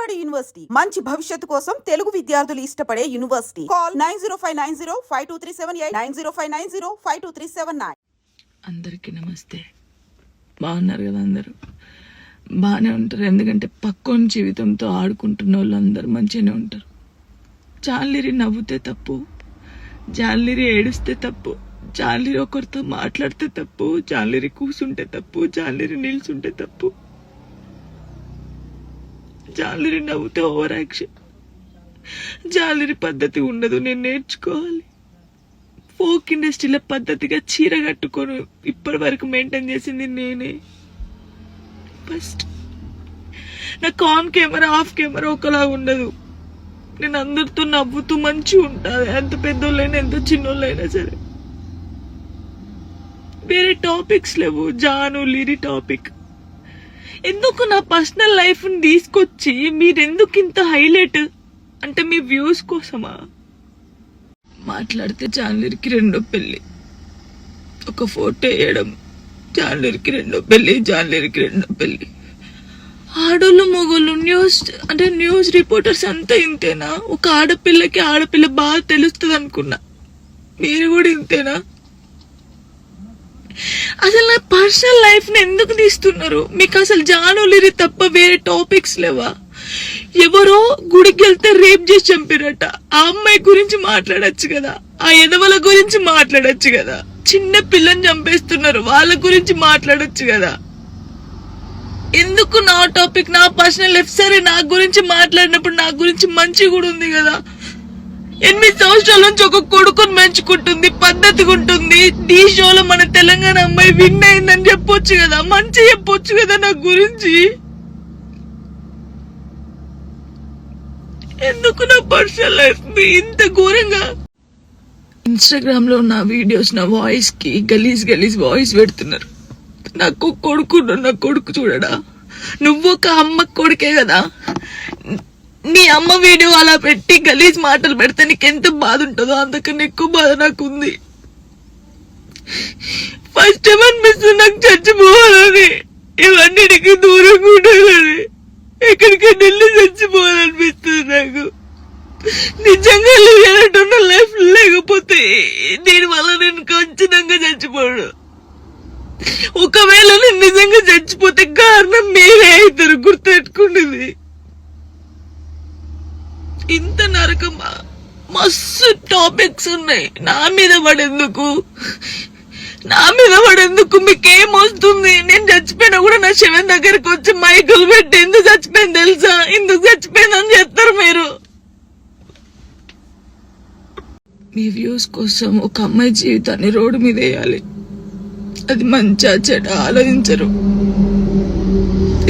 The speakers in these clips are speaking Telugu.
బాలబడి యూనివర్సిటీ మంచి భవిష్యత్తు కోసం తెలుగు విద్యార్థులు ఇష్టపడే యూనివర్సిటీ. కాల్ 9059052378 9059052379. అందరికీ నమస్తే. బాగున్నారు కదా? అందరూ బాగానే ఉంటారు. ఎందుకంటే పక్కోని జీవితంతో ఆడుకుంటున్న వాళ్ళందరూ మంచిగానే ఉంటారు. జాలిరి నవ్వుతే తప్పు, జాలిరి ఏడుస్తే తప్పు, జాలిరి ఒకరితో మాట్లాడితే తప్పు, జాలిరి కూసుంటే తప్పు, జాలిరి నిల్చుంటే తప్పు, జాలిరి నవ్వుతే ఓవర్ యాక్షన్. జాలిరి పద్ధతి ఉండదు, నేను నేర్చుకోవాలి. ఫోక్ ఇండస్ట్రీలో పద్ధతిగా చీర కట్టుకొని ఇప్పటి వరకు మెయింటైన్ చేసింది నేనే. ఫస్ట్ నాకు ఆన్ కెమెరా ఆఫ్ కెమెరా ఒకలా ఉండదు. నేను అందరితో నవ్వుతూ మంచిగా ఉంటాను, ఎంత పెద్దోళ్ళైనా ఎంత చిన్నోళ్ళైనా సరే. వేరే టాపిక్స్ లేవు, జాను లిరి టాపిక్. ఎందుకు నా పర్సనల్ లైఫ్ ని తీసుకొచ్చి మీరెందుకు ఇంత హైలైట్? అంటే మీ వ్యూస్ కోసమా? మాట్లాడితే జాన్లరికి రెండో పెళ్లి, ఒక ఫోటో వేయడం, జాన్లరికి రెండో పెళ్లి, జాన్లరికి రెండో పెళ్లి. ఆడోళ్ళు మొగోళ్ళు న్యూస్ రిపోర్టర్స్ అంతా ఇంతేనా? ఒక ఆడపిల్ల బాగా తెలుస్తుంది అనుకున్నా, మీరు కూడా ఇంతేనా? అసలు నా పర్సనల్ లైఫ్ ని ఎందుకు తీస్తున్నారు? మీకు అసలు జానులిరి తప్ప వేరే టాపిక్స్ లేవా? ఎవరో గుడికి వెళ్తే రేప్ చేసి చంపారట, ఆ అమ్మాయి గురించి మాట్లాడచ్చు కదా, ఆ ఎదవల గురించి మాట్లాడచ్చు కదా. చిన్న పిల్లని చంపేస్తున్నారు, వాళ్ళ గురించి మాట్లాడచ్చు కదా. ఎందుకు నా టాపిక్, నా పర్సనల్ లైఫ్? సరే, నా గురించి మాట్లాడినప్పుడు నా గురించి మంచి కూడా ఉంది కదా. 8 సంవత్సరాల నుంచి ఒక కొడుకుని పెంచుకుంటుంది, పద్ధతిగా ఉంటుంది. ఈ షోలో మన తెలంగాణ అమ్మాయి విన్ అయిందని చెప్పొచ్చు కదా, మంచి చెప్పొచ్చు కదా నా గురించి. ఎందుకు నా పర్సనల్ లైఫ్ ఇంత ఘోరంగా? ఇన్స్టాగ్రామ్ లో నా వీడియోస్, నా వాయిస్ కి గలీజ్ వాయిస్ పెడుతున్నారు. నాకు కొడుకు చూడడా? నువ్వు ఒక అమ్మ కొడుకే కదా. నీ అమ్మ వీడియో అలా పెట్టి గలీజ్ మాటలు పెడితే నీకెంత బాధ ఉంటుందో అంతకన్నా ఎక్కువ బాధ నాకుంది. ఫస్ట్ టైం అనిపిస్తుంది నాకు చచ్చిపోవాలని, ఇవన్నిటికి దూరంగా ఉండాలని, ఎక్కడికైనా వెళ్ళి చచ్చిపోవాలనిపిస్తుంది నాకు. నిజంగా లేనట్టున్న లైఫ్ లేకపోతే దీనివల్ల నేను ఖచ్చితంగా చచ్చిపోను. ఒకవేళ నేను నిజంగా చచ్చిపోతే కారణం మీరే అవుతారు, గుర్తుపెట్టుకునేది. ఇంత నరకమా? మస్తు టాపిక్స్ ఉన్నాయి. నా మీద పడేందుకు మీకేమొస్తుంది? నేను చచ్చిపోయినా కూడా నా శవం దగ్గరకు వచ్చి మైకులు పెట్టి ఎందుకు చచ్చిపోయింది తెలుసా, ఎందుకు చచ్చిపోయిందని చెప్తారు మీరు. మీ వ్యూస్ కోసం ఒక అమ్మాయి జీవితాన్ని రోడ్డు మీద వేయాలి. అది మంచిగా చెడ్డ ఆలోచించరు,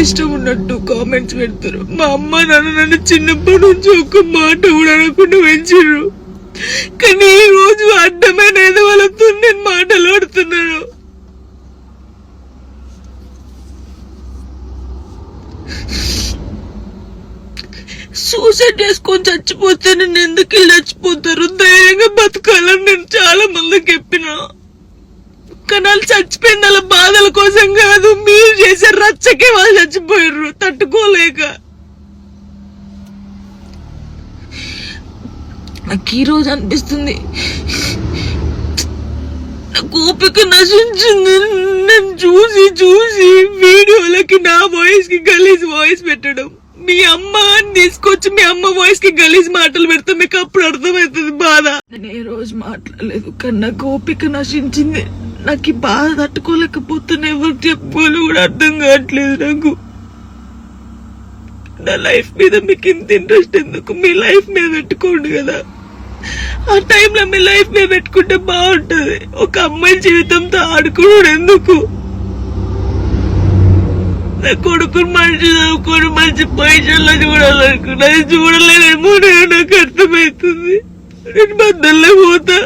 ఇష్టం ఉన్నట్టు కామెంట్స్ పెడతారు. మా అమ్మ నాన్న నన్ను చిన్నప్పటి నుంచి ఒక మాట కూడా అనకుండా పెంచారు, కానీ ఈ రోజు అడ్డమైన వాళ్ళతో నేను మాటలు ఆడుతున్నాను. సూసైడ్ చేసుకొని చచ్చిపోతే నేను ఎందుకు వెళ్ళి చచ్చిపోతారు? ధైర్యంగా బతకాలని నేను చాలా మందికి చెప్పినా, కానీ వాళ్ళు చచ్చిపోయింది వాళ్ళ బాధల కోసం కాదు, మీరు చేసే రచ్చకే వాళ్ళు చచ్చిపోయారు తట్టుకోలేక. నాకు ఈ రోజు అనిపిస్తుంది నాకు ఓపిక నశించింది. నేను చూసి వీడియోలకి నా వాయిస్ కి గలీజ్ వాయిస్ పెట్టడం, మీ అమ్మని తీసుకొచ్చి మీ అమ్మ వాయిస్ కి గలీజ్ మాటలు పెడితే మీకు అప్పుడు అర్థమవుతుంది బాధ. నేను ఏ రోజు మాట్లాడలేదు, కానీ నాకు ఓపిక నశించింది. నాకు ఈ బాధ తట్టుకోలేకపోతున్నా, ఎవరు చెప్పుకోవాలి కూడా అర్థం కావట్లేదు నాకు. నా లైఫ్ మీద మీకు ఇంత ఇంట్రెస్ట్ ఎందుకు? మీ లైఫ్ మీద పెట్టుకోండి కదా. ఆ టైంలో మీ లైఫ్ మీద పెట్టుకుంటే బాగుంటది. ఒక అమ్మాయి జీవితంతో ఆడుకోవడం ఎందుకు? నా కొడుకుని మంచి చదువుకొని మంచి పొజిషన్లో చూడాలనుకున్నా, అది చూడలేదేమో నాకు అర్థమవుతుంది. నేను బద్దల్లో పోతా.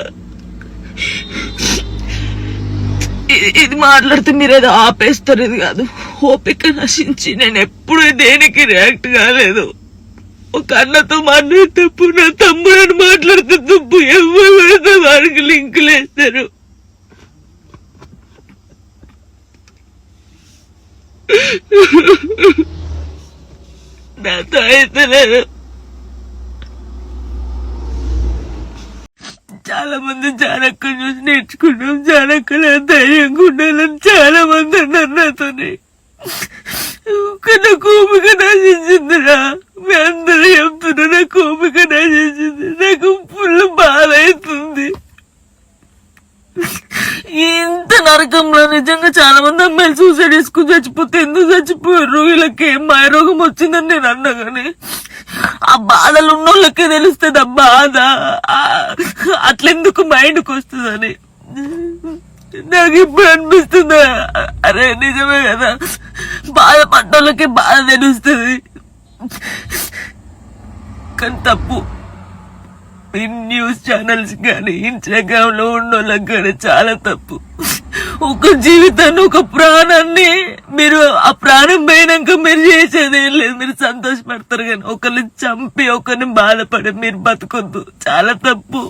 ఇది మాట్లాడితే మీరు ఏదో ఆపేస్తారు, ఇది కాదు. ఓపిక నశించి నేను ఎప్పుడు దేనికి రియాక్ట్ కాలేదు. ఒక అన్నతో మాట్లాడితే తప్పు, నా తమ్ముడని మాట్లాడితే తప్పు, ఎవరు వారికి లింకులు వేస్తారు. నాతో అయితే లేదు. చాలా మంది జానక్కని చూసి నేర్చుకున్నాం, జానక్కల ధైర్యంగా ఉండాలని చాలా మంది అన్నారు నాతోని. నాకు ఓపిక నశించిందిరా, మీ అందరూ చెప్తున్నా నాకు ఓపిక నశించింది. నాకు ఫుల్ బాధ అవుతుంది. ఇంత నరకంలో నిజంగా చాలా మంది అమ్మాయిలు సూసైడ్ చేసుకుని చచ్చిపోతే ఎందుకు చచ్చిపోయారు, వీళ్ళకి ఏం మాయరోగం వచ్చిందని నేను అన్నా గానీ ఆ బాధలు ఉన్నోళ్ళకే తెలుస్తుంది ఆ బాధ. అట్లెందుకు మైండ్కి వస్తుందని నాకు ఇప్పుడు అనిపిస్తుందా, అరే నిజమే కదా, బాధపడ్డోళ్ళకి బాధ తెలుస్తుంది. కానీ తప్పు ఈ న్యూస్ ఛానల్స్ కానీ ఇన్స్టాగ్రామ్ లో ఉన్నోళ్ళకి కానీ చాలా తప్పు. ఒక జీవితాన్ని, ఒక ప్రాణాన్ని మీరు ఆ ప్రాణం పోయినాక మీరు చేసేది ఏం లేదు, మీరు సంతోషపడతారు. కానీ ఒకరిని చంపి ఒకరిని బాధపడి మీరు బతకొద్దు, చాలా తప్పు.